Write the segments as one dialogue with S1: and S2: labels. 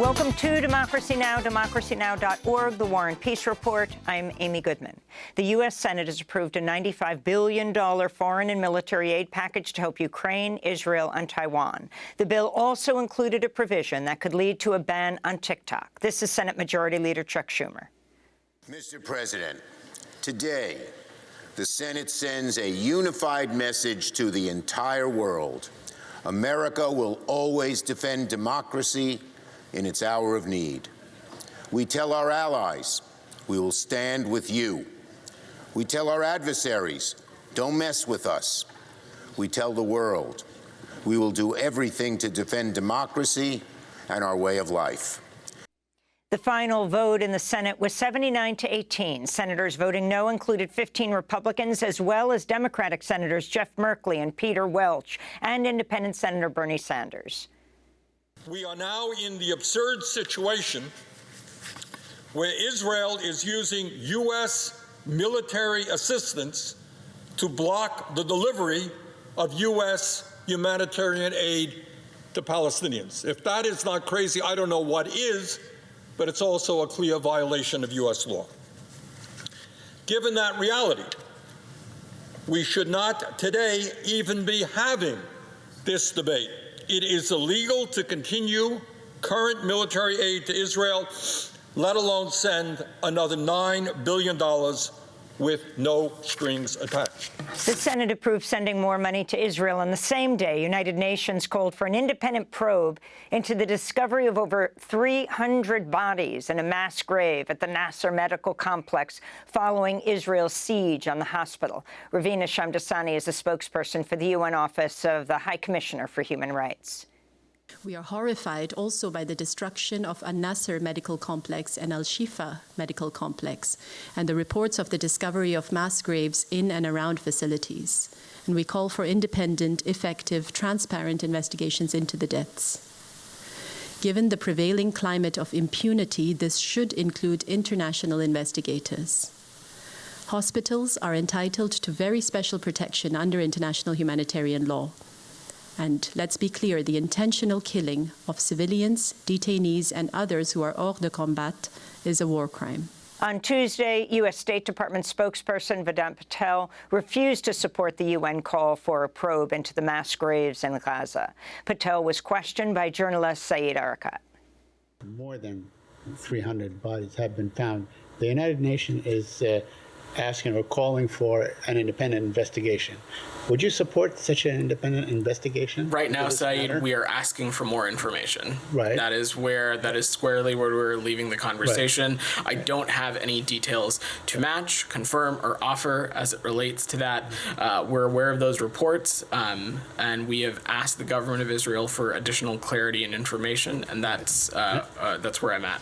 S1: Welcome to Democracy Now!, democracynow.org, The War and Peace Report. I'm Amy Goodman. The U.S. Senate has approved a $95 billion foreign and military aid package to help Ukraine, Israel, and Taiwan. The bill also included a provision that could lead to a ban on TikTok. This is Senate Majority Leader Chuck Schumer.
S2: Mr. President, today, the Senate sends a unified message to the entire world. America will always defend democracy in its hour of need. We tell our allies, we will stand with you. We tell our adversaries, don't mess with us. We tell the world, we will do everything to defend democracy and our way of life.
S1: The final vote in the Senate was 79-18. Senators voting no included 15 Republicans, as well as Democratic Senators Jeff Merkley and Peter Welch, and Independent Senator Bernie Sanders.
S3: We are now in the absurd situation where Israel is using U.S. military assistance to block the delivery of U.S. humanitarian aid to Palestinians. If that is not crazy, I don't know what is, but it's also a clear violation of U.S. law. Given that reality, we should not today even be having this debate. It is illegal to continue current military aid to Israel, let alone send another $9 billion with no strings attached.
S1: The Senate approved sending more money to Israel on the same day. United Nations called for an independent probe into the discovery of over 300 bodies in a mass grave at the Nasser Medical Complex following Israel's siege on the hospital. Ravina Shamdasani is a spokesperson for the UN Office of the High Commissioner for Human Rights.
S4: We are horrified also by the destruction of Nasser Medical Complex and Al-Shifa Medical Complex and the reports of the discovery of mass graves in and around facilities. And we call for independent, effective, transparent investigations into the deaths. Given the prevailing climate of impunity, this should include international investigators. Hospitals are entitled to very special protection under international humanitarian law. And let's be clear, the intentional killing of civilians, detainees, and others who are hors de combat is a war crime.
S1: On Tuesday, U.S. State Department spokesperson Vedant Patel refused to support the UN call for a probe into the mass graves in Gaza. Patel was questioned by journalist Saeed Arakat.
S5: More than 300 bodies have been found. The United Nations is asking or calling for an independent investigation. Would you support such an independent investigation?
S6: Right now, Saeed, we are asking for more information.
S5: Right.
S6: That is squarely where we're leaving the conversation. Right. I don't have any details to match, confirm, or offer as it relates to that. We're aware of those reports, and we have asked the government of Israel for additional clarity and information, and that's where I'm at.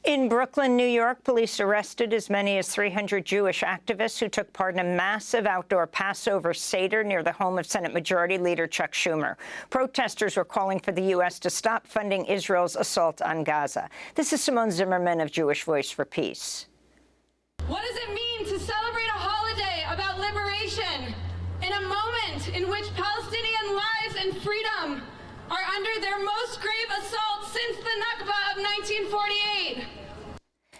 S1: In Brooklyn, New York, police arrested as many as 300 Jewish activists who took part in a massive outdoor Passover Seder near the home of Senate Majority Leader Chuck Schumer. Protesters were calling for the U.S. to stop funding Israel's assault on Gaza. This is Simone Zimmerman of Jewish Voice for Peace.
S7: What does it mean to celebrate a holiday about liberation in a moment in which Palestinian lives and freedom are under their most grave assault since the Nakba of 1948?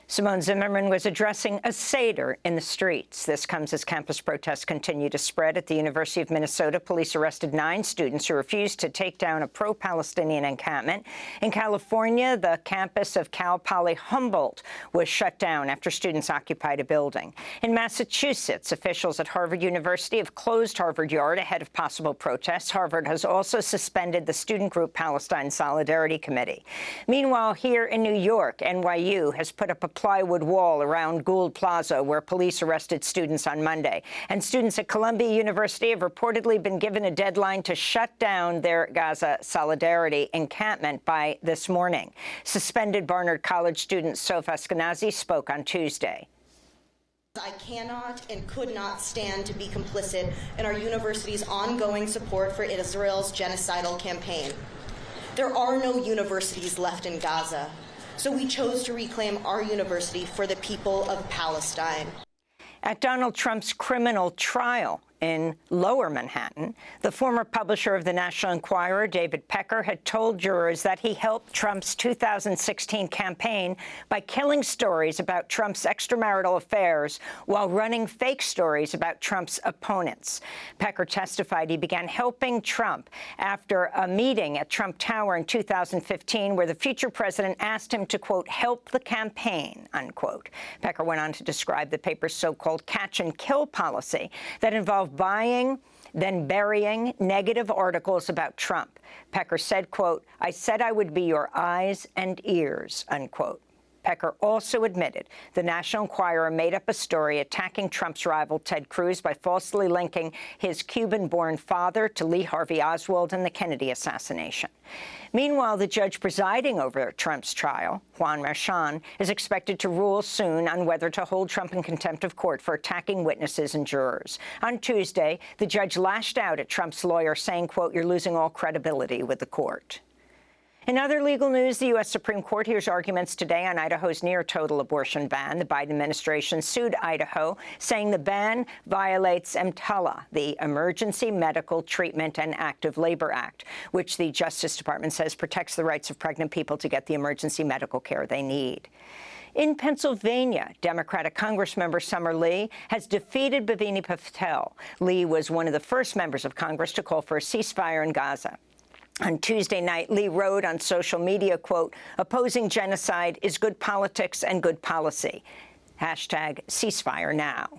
S1: Simone Zimmerman was addressing a Seder in the streets. This comes as campus protests continue to spread. At the University of Minnesota, police arrested 9 students who refused to take down a pro-Palestinian encampment. In California, the campus of Cal Poly Humboldt was shut down after students occupied a building. In Massachusetts, officials at Harvard University have closed Harvard Yard ahead of possible protests. Harvard has also suspended the student group Palestine Solidarity Committee. Meanwhile, here in New York, NYU has put up a plywood wall around Gould Plaza, where police arrested students on Monday. And students at Columbia University have reportedly been given a deadline to shut down their Gaza Solidarity encampment by this morning. Suspended Barnard College student Sof Ashkenazi spoke on Tuesday.
S8: I cannot and could not stand to be complicit in our university's ongoing support for Israel's genocidal campaign. There are no universities left in Gaza, so we chose to reclaim our university for the people of Palestine.
S1: At Donald Trump's criminal trial in Lower Manhattan. The former publisher of the National Enquirer, David Pecker, had told jurors that he helped Trump's 2016 campaign by killing stories about Trump's extramarital affairs while running fake stories about Trump's opponents. Pecker testified he began helping Trump after a meeting at Trump Tower in 2015 where the future president asked him to, quote, help the campaign, unquote. Pecker went on to describe the paper's so-called catch-and-kill policy that involved buying, then burying negative articles about Trump. Pecker said, quote, I said I would be your eyes and ears, unquote. Pecker also admitted the National Enquirer made up a story attacking Trump's rival Ted Cruz by falsely linking his Cuban-born father to Lee Harvey Oswald and the Kennedy assassination. Meanwhile, the judge presiding over Trump's trial, Juan Merchan, is expected to rule soon on whether to hold Trump in contempt of court for attacking witnesses and jurors. On Tuesday, the judge lashed out at Trump's lawyer, saying, quote, you're losing all credibility with the court. In other legal news, the U.S. Supreme Court hears arguments today on Idaho's near-total abortion ban. The Biden administration sued Idaho, saying the ban violates EMTALA, the Emergency Medical Treatment and Active Labor Act, which the Justice Department says protects the rights of pregnant people to get the emergency medical care they need. In Pennsylvania, Democratic Congressmember Summer Lee has defeated Bhavini Patel. Lee was one of the first members of Congress to call for a ceasefire in Gaza. On Tuesday night, Lee wrote on social media, quote, opposing genocide is good politics and good policy. Hashtag ceasefire now.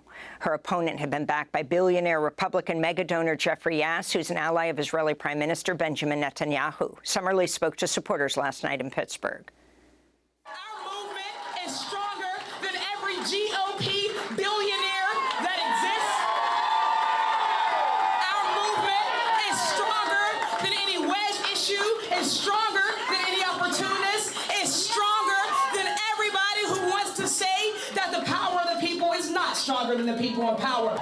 S1: Her opponent had been backed by billionaire Republican megadonor Jeffrey Yass, who's an ally of Israeli Prime Minister Benjamin Netanyahu. Summer Lee spoke to supporters last night in Pittsburgh.
S9: Our movement is stronger than every GOP billionaire that exists. Our movement is stronger than any wedge issue, is stronger than any opportunist, is stronger than everybody who wants to say that the power of the people is not stronger than the people in power.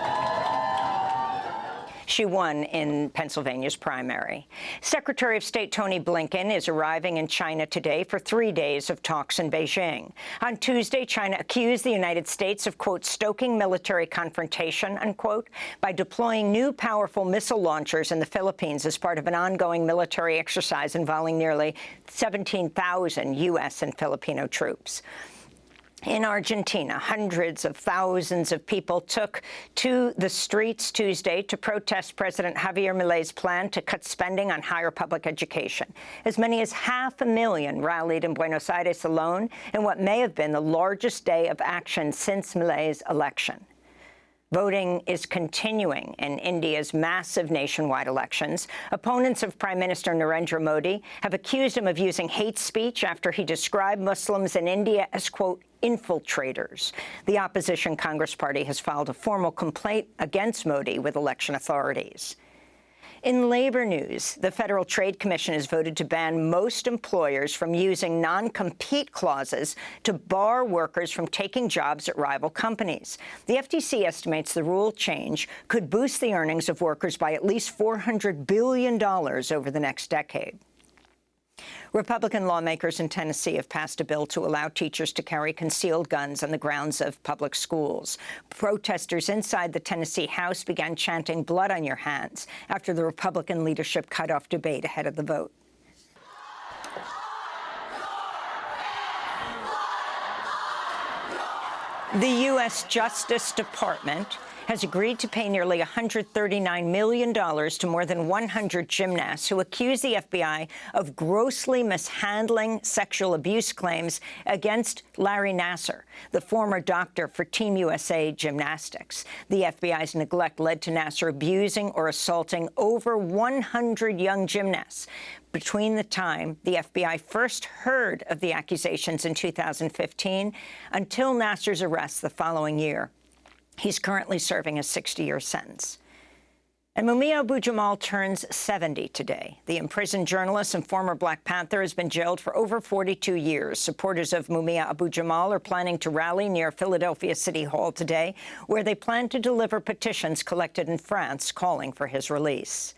S1: She won in Pennsylvania's primary. Secretary of State Tony Blinken is arriving in China today for 3 days of talks in Beijing. On Tuesday, China accused the United States of, quote, stoking military confrontation, unquote, by deploying new powerful missile launchers in the Philippines as part of an ongoing military exercise involving nearly 17,000 U.S. and Filipino troops. In Argentina, hundreds of thousands of people took to the streets Tuesday to protest President Javier Milei's plan to cut spending on higher public education. As many as 500,000 rallied in Buenos Aires alone in what may have been the largest day of action since Milei's election. Voting is continuing in India's massive nationwide elections. Opponents of Prime Minister Narendra Modi have accused him of using hate speech after he described Muslims in India as, quote, infiltrators. The opposition Congress Party has filed a formal complaint against Modi with election authorities. In labor news, the Federal Trade Commission has voted to ban most employers from using non-compete clauses to bar workers from taking jobs at rival companies. The FTC estimates the rule change could boost the earnings of workers by at least $400 billion over the next decade. Republican lawmakers in Tennessee have passed a bill to allow teachers to carry concealed guns on the grounds of public schools. Protesters inside the Tennessee House began chanting "Blood on your hands" after the Republican leadership cut off debate ahead of the vote. The U.S. Justice Department has agreed to pay nearly $139 million to more than 100 gymnasts who accuse the FBI of grossly mishandling sexual abuse claims against Larry Nassar, the former doctor for Team USA Gymnastics. The FBI's neglect led to Nassar abusing or assaulting over 100 young gymnasts. Between the time the FBI first heard of the accusations in 2015 until Nassar's arrest the following year. He's currently serving a 60-year sentence. And Mumia Abu-Jamal turns 70 today. The imprisoned journalist and former Black Panther has been jailed for over 42 years. Supporters of Mumia Abu-Jamal are planning to rally near Philadelphia City Hall today, where they plan to deliver petitions collected in France calling for his release.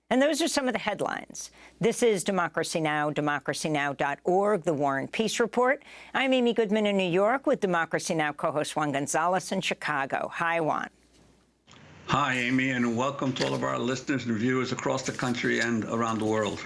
S1: And those are some of the headlines. This is Democracy Now!, democracynow.org, The War and Peace Report. I'm Amy Goodman in New York with Democracy Now! Co-host Juan Gonzalez in Chicago. Hi, Juan.
S10: Hi, Amy, and welcome to all of our listeners and viewers across the country and around the world.